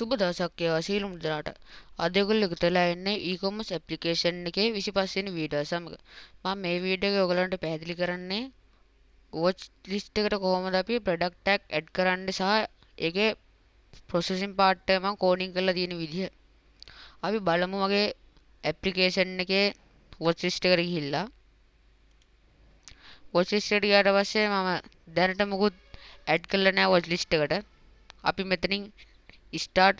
සුබ දවසක් වේවා සියලුම දෙනාට. අද ඔයගොල්ලෝ එකතු වෙලා ඉන්නේ e-commerce application එකේ 25 වෙනි වීඩියෝ සමග. මම මේ වීඩියෝ එකේ ඔයගලන්ට පැහැදිලි කරන්නේ watch list එකට කොහොමද අපි product tag add කරන්න සහ ඒකේ processing part එක මම coding කරලා තියෙන විදිහ. අපි බලමු මගේ application එකේ watch list එකට ගිහිල්ලා watch list එකට ගියාට පස්සේ මම දැනට මොකුත් add කරලා නැහැ watch list එකට. අපි මෙතනින් start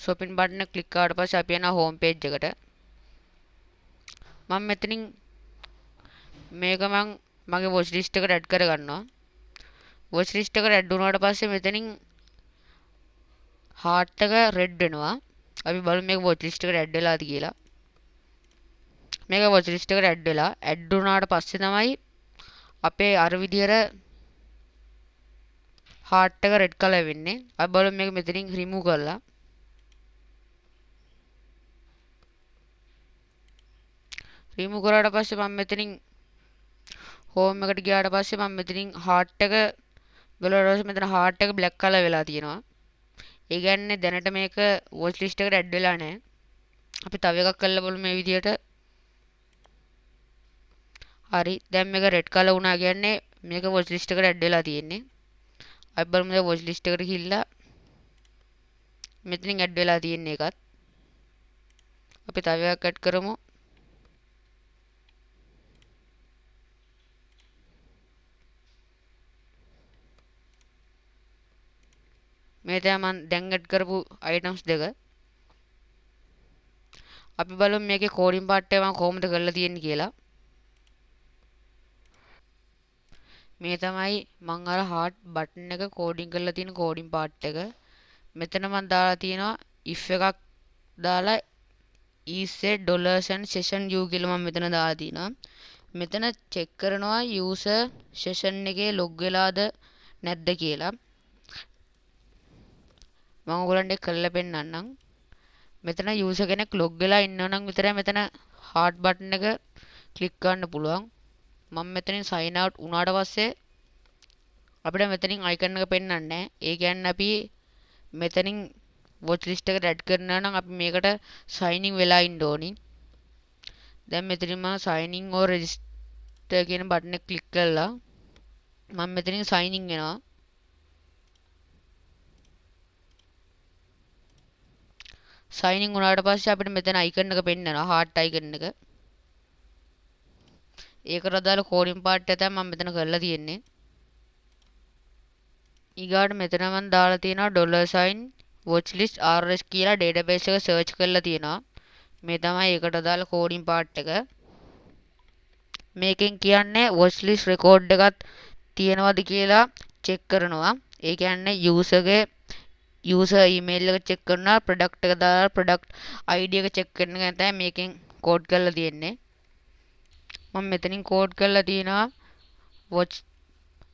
shopping button එක click කරාට පස්සේ අපි යනවා home page එකට. මම මෙතනින් මේක මගේ watch list එකට add කරගන්නවා. watch list එකට add වුණාට පස්සේ මෙතනින් heart එක red වෙනවා. අපි බලමු මේක watch list එකට add වෙලාද කියලා. මේක watch list එකට add වෙලා add වුණාට පස්සේ තමයි අපේ අර විදියට heart එක red color වෙන්නේ. අපි බලමු මේක මෙතනින් remove කරලා. remove කරාට පස්සේ මම මෙතනින් home එකට ගියාට පස්සේ මම මෙතනින් heart එක බලලා ඊට පස්සේ මෙතන heart එක black color වෙලා තියෙනවා. ඒ කියන්නේ දැනට මේක watch list එකට add වෙලා නැහැ. අපි තව එකක් කරලා බලමු මේ විදියට. හරි. දැන් මේක red color වුණා කියන්නේ මේක watch list එකට add වෙලා තියෙන්නේ. අපි බලමු දැන් watch list එකට ගිහිල්ලා මෙතනින් add වෙලා තියෙන එකත්. අපි තව එකක් add කරමු. මේ තමයි මම දැන් add කරපු items දෙක. අපි බලමු මේකේ coding part එක මම කොහොමද කරලා තියෙන්නේ කියලා. මේ තමයි මම අර heart button එක coding කරලා තියෙන coding part එක. මෙතන මම දාලා තියෙනවා if එකක් දාලා is a dollars and session view කියලා මම මෙතන දාලා තිනවා. මෙතන check කරනවා user session එකේ log වෙලාද නැද්ද කියලා. මම ඔයගලන්ට කරලා පෙන්නන්නම්. මෙතන user කෙනෙක් log වෙලා ඉන්නවා නම් විතරයි මෙතන heart button එක click කරන්න පුළුවන්. මම මෙතනින් sign out වුණාට පස්සේ අපිට මෙතනින් icon එක පෙන්වන්නේ නැහැ. ඒ කියන්නේ අපි මෙතනින් watch list එකට add කරනවා නම් අපි මේකට sign in වෙලා ඉන්න ඕනි. දැන් මෙතනින් මම sign in or register කියන බටන් එක click කරලා මම මෙතනින් sign in වෙනවා. sign in වුණාට පස්සේ අපිට මෙතන icon එක පෙන්වනවා heart icon එක. ඒකට අදාළ coding part එක තමයි මම මෙතන කරලා තියෙන්නේ. ඊගාට මෙතන මම දාලා තියෙනවා $sign watchlist rs කියලා database එක search කරලා තියෙනවා. මේ තමයි ඒකට අදාළ coding part එක. මේකෙන් කියන්නේ watchlist record එකක් තියෙනවද කියලා check කරනවා. ඒ කියන්නේ user email එක check කරනවා, product එක දාලා product ID එක check කරන එක තමයි මේකෙන් code කරලා තියෙන්නේ. මම මෙතනින් code කරලා තියෙනවා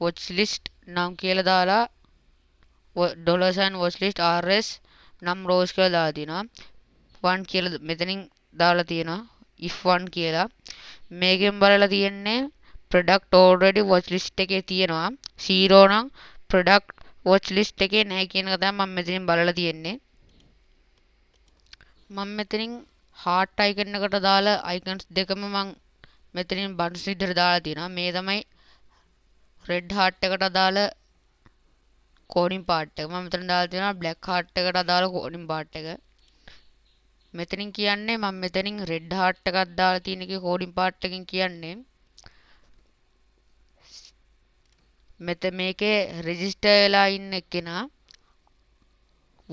watchlist නම් කියලා දාලා $sign watchlist rs නම් rows කියලා දාලා තියෙනවා. 1 කියලා මෙතනින් දාලා තියෙනවා if 1 කියලා. මේකෙන් බලලා තියෙන්නේ product already watchlist එකේ තියෙනවා. 0 නම් product watchlist එකේ නැහැ කියන එක තමයි මම මෙතනින් බලලා තියෙන්නේ. මම මෙතනින් heart icon එකට දාලා icons දෙකම මම මෙතනින් buttons විදිහට දාලා තියෙනවා. මේ තමයි red heart එකට අදාළ coding part එක. මම මෙතන දාලා තියෙනවා black heart එකට අදාළ coding part එක. මෙතනින් කියන්නේ මම මෙතනින් red heart එකක් දාලා තියෙන එකේ coding part එකකින් කියන්නේ මේකේ register වෙලා ඉන්න කෙනා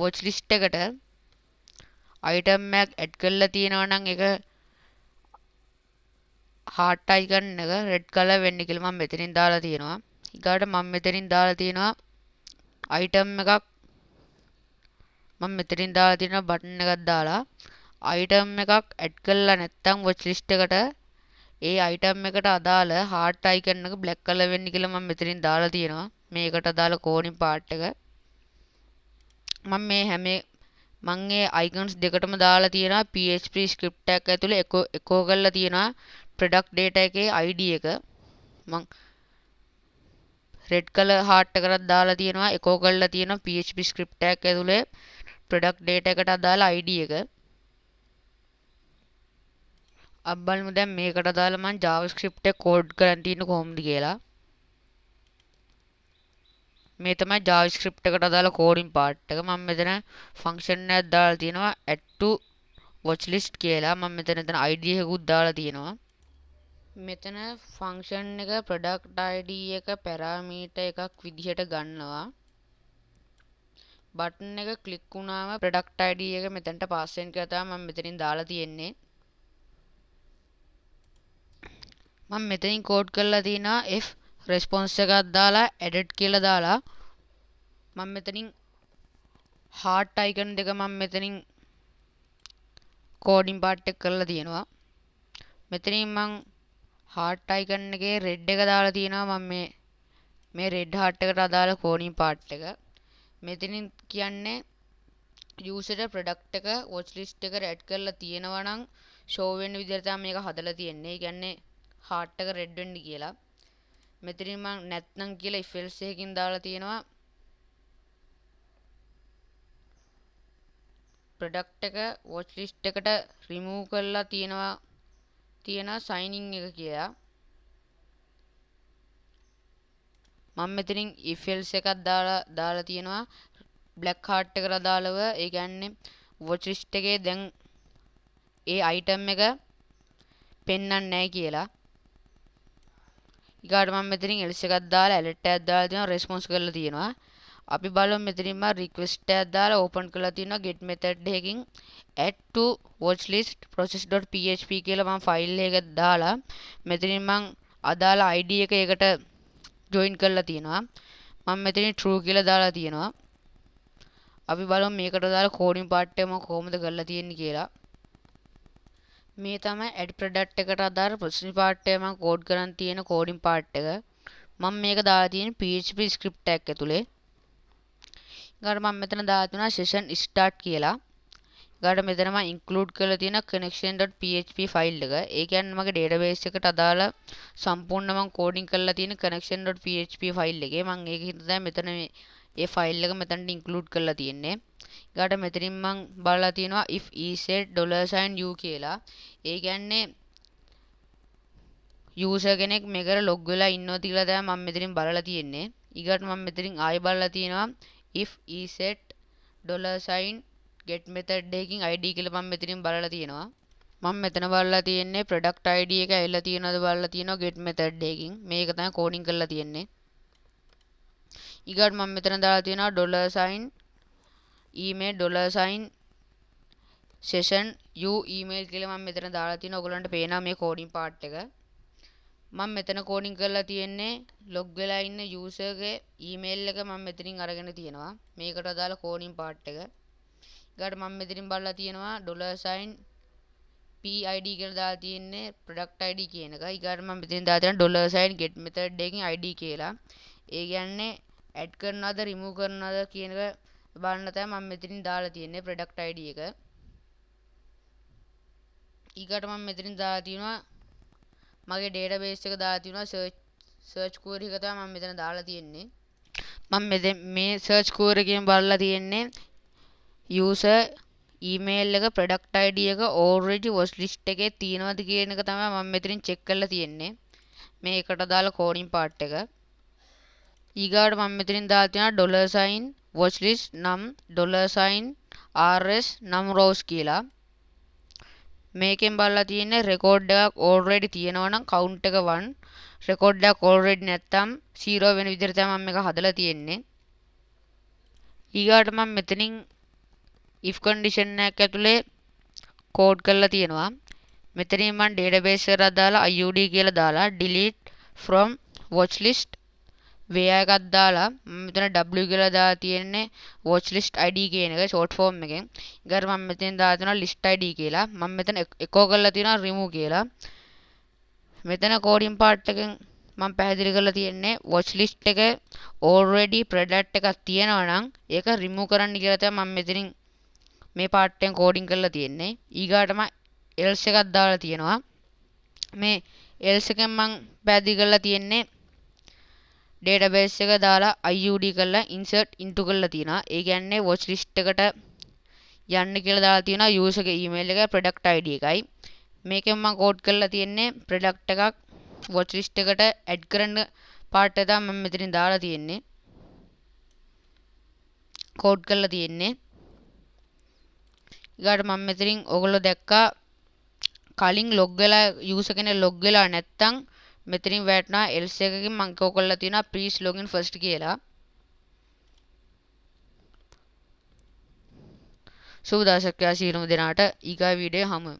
watch list එකට item එකක් add කරලා තියෙනවා නම් ඒක heart icon එක red color වෙන්නේ කියලා මම මෙතනින් දාලා තියෙනවා. ඊගාට මම මෙතනින් දාලා තියෙනවා item එකක් මම මෙතනින් දාලා තියෙනවා button එකක් දාලා item එකක් add කරලා නැත්නම් watch list එකට ඒ item එකට අදාළ heart icon එක black color වෙන්නේ කියලා මම මෙතනින් දාලා තියෙනවා. මේකට අදාළ coding part එක. මම මේ icons දෙකටම දාලා තියෙනවා PHP script එකක් ඇතුලේ echo කරලා තියෙනවා product data එකේ ID එක. මම red color heart එකකට දාලා තියෙනවා echo කරලා තියෙනවා PHP script එකක් ඇතුලේ product data එකට අදාළ ID එක. අපි බලමු දැන් මේකට අදාළ මම JavaScript එක කෝඩ් කරන් තියෙන්නේ කොහොමද කියලා. මේ තමයි JavaScript එකට අදාළ කෝඩින් පාර්ට් එක. මම මෙතන ෆන්ක්ෂන් එකක් දාලා තියෙනවා add to watchlist කියලා. මම මෙතන ID එකකුත් දාලා තියෙනවා. මෙතන ෆන්ක්ෂන් එක product ID එක පැරාමීටර් එකක් විදිහට ගන්නවා. බටන් එක ක්ලික් වුණාම product ID එක මෙතනට පාස් වෙන කියලා තමයි මම මෙතනින් දාලා තියෙන්නේ. මම මෙතනින් කෝඩ් කරලා තිනවා if response එකක් දාලා added කියලා දාලා මම මෙතනින් heart icon දෙක මම මෙතනින් කෝඩින් පාර්ට් එක කරලා තියෙනවා. මෙතනින් මම heart icon එකේ red එක දාලා තියෙනවා. මම මේ red heart එකට අදාළ කෝඩින් පාර්ට් එක. මෙතනින් කියන්නේ user product එක watch list එකට add කරලා තියෙනවා නම් show වෙන විදිහට තමයි මේක හදලා තියෙන්නේ. ඒ කියන්නේ heart එක red වෙන්න කියලා. මෙතනින් මම නැත්නම් කියලා if else එකකින් දාලා තියෙනවා product එක watch list එකට remove කරලා තියෙනවා signing එක කියලා. මම මෙතනින් if else එකක් දාලා තියෙනවා black heart එකට අදාළව. ඒ කියන්නේ watch list එකේ දැන් ඒ item එක පෙන්වන්නේ නැහැ කියලා. ඊගාට මම මෙතනින් else එකක් දාලා alert එකක් දාලා තියෙනවා response කරලා තියෙනවා. අපි බලමු මෙතනින් මම request එකක් දාලා open කරලා තියෙනවා get method එකකින් add to watchlist process.php කියලා මම file එක දාලා මෙතනින් මම අදාළ ID එක ඒකට join කරලා තියෙනවා. මම මෙතනින් true කියලා දාලා තියෙනවා. අපි බලමු මේකට දාලා coding part එක මම කොහොමද කරලා තියෙන්නේ කියලා. මේ තමයි add product එකට අදාළ process part එක මම code කරන් තියෙන coding part එක. මම මේක දාලා තියෙන්නේ PHP script එකක් ඇතුලේ. ඊගාට මම මෙතන දාලා තියෙනවා session start කියලා. ඊගාට මෙතන මම include කරලා තියෙන connection.php file එක. ඒ කියන්නේ මගේ database එකට අදාළ සම්පූර්ණ මම coding කරලා තියෙන connection.php file එකේ. මම ඒකෙන් තමයි මෙතන මේ file එක මෙතනට include කරලා තියෙන්නේ. ඊගාට මෙතනින් මම බලලා තියෙනවා if set $u කියලා. ඒ කියන්නේ user කෙනෙක් මේකට log වෙලා ඉන්නවද කියලා තමයි මම මෙතනින් බලලා තියෙන්නේ. ඊගාට මම මෙතනින් ආයෙ බලලා තියෙනවා if set $get method එකකින් ID කියලා මම මෙතනින් බලලා තියෙනවා. මම මෙතන බලලා තියෙන්නේ product ID එක ඇවිල්ලා තියෙනවද බලලා තියෙනවා get method එකකින්. මේක තමයි coding කරලා තියෙන්නේ. ඊගාට මම මෙතන දාලා තියෙනවා $email $session u email කියලා මම මෙතන දාලා තියෙනවා. ඔයගලන්ට පේනවා මේ coding part එක. මම මෙතන coding කරලා තියෙන්නේ log වෙලා ඉන්න user ගේ email එක මම මෙතනින් අරගෙන තියෙනවා. මේකට අදාළ coding part එක. ඊගාට මම මෙතනින් බලලා තියෙනවා $PID කියලා දාලා තියෙන්නේ product ID කියන එක. ඊගාට මම මෙතනින් දාලා තියෙනවා $get method එකකින් ID කියලා. ඒ කියන්නේ add කරනවද remove කරනවද කියන එක බලන්න තමයි මම මෙතනින් දාලා තියෙන්නේ product ID එක. ඊගාට මම මෙතනින් දාලා තියෙනවා මගේ database එක දාලා තියෙනවා search query එක තමයි මම මෙතන දාලා තියෙන්නේ. මම මේ search query එකෙන් බලලා තියෙන්නේ user email එක product ID එක already watch list එකේ තියෙනවද කියන එක තමයි මම මෙතනින් check කරලා තියෙන්නේ. මේකට දාලා coding part එක. ඊගාට මම මෙතනින් දාලා තියෙනවා $watchlist num $rs num rows කියලා. මේකෙන් බලලා තියෙන්නේ record එකක් already තියෙනවා නම් count එක 1, record එකක් already නැත්තම් 0 වෙන විදිහට තමයි මම මේක හදලා තියෙන්නේ. ඊගාට මම මෙතනින් if condition එකක් ඇතුලේ code කරලා තියෙනවා. මෙතනින් මම database එකට දාලා iud කියලා දාලා delete from watchlist where එකක් දාලා මෙතන w කියලා දාලා තියෙන්නේ watchlist id කියන එක short form එකෙන්. ඊගාට මම මෙතෙන් දාලා තියෙනවා list id කියලා. මම මෙතන echo කරලා තියෙනවා remove කියලා. මෙතන coding part එකෙන් මම පැහැදිලි කරලා තියෙන්නේ watchlist එක already product එකක් තියෙනවා නම් ඒක remove කරන්න කියලා තමයි මම මෙතනින් මේ part එකෙන් coding කරලා තියෙන්නේ. ඊගාට මම else එකක් දාලා තියෙනවා. මේ else එකෙන් මම පැහැදිලි කරලා තියෙන්නේ database එක දාලා iud කරලා insert into කරලා තියෙනවා. ඒ කියන්නේ watch list එකට යන්න කියලා දාලා තියෙනවා යූසර්ගේ ඊමේල් එක ප්‍රොඩක්ට් ID එකයි. මේකෙන් මම කෝඩ් කරලා තියෙන්නේ ප්‍රොඩක්ට් එකක් watch list එකට ඇඩ් කරන්න පාර්ට් එක තමයි මම මෙතනින් දාලා තියෙන්නේ. කෝඩ් කරලා තියෙන්නේ. ඊගාට මම මෙතනින් ඔයගොල්ලෝ දැක්කා කලින් ලොග් වෙලා යූසර් කෙනෙක් ලොග් වෙලා නැත්තම් මෙතනින් වැටෙනවා else එකකින් මම කෝ කරලා තියෙනවා please login first කියලා. සුබ දවසක් සියලුම දෙනාට ඊගා වීඩියෝ හමු.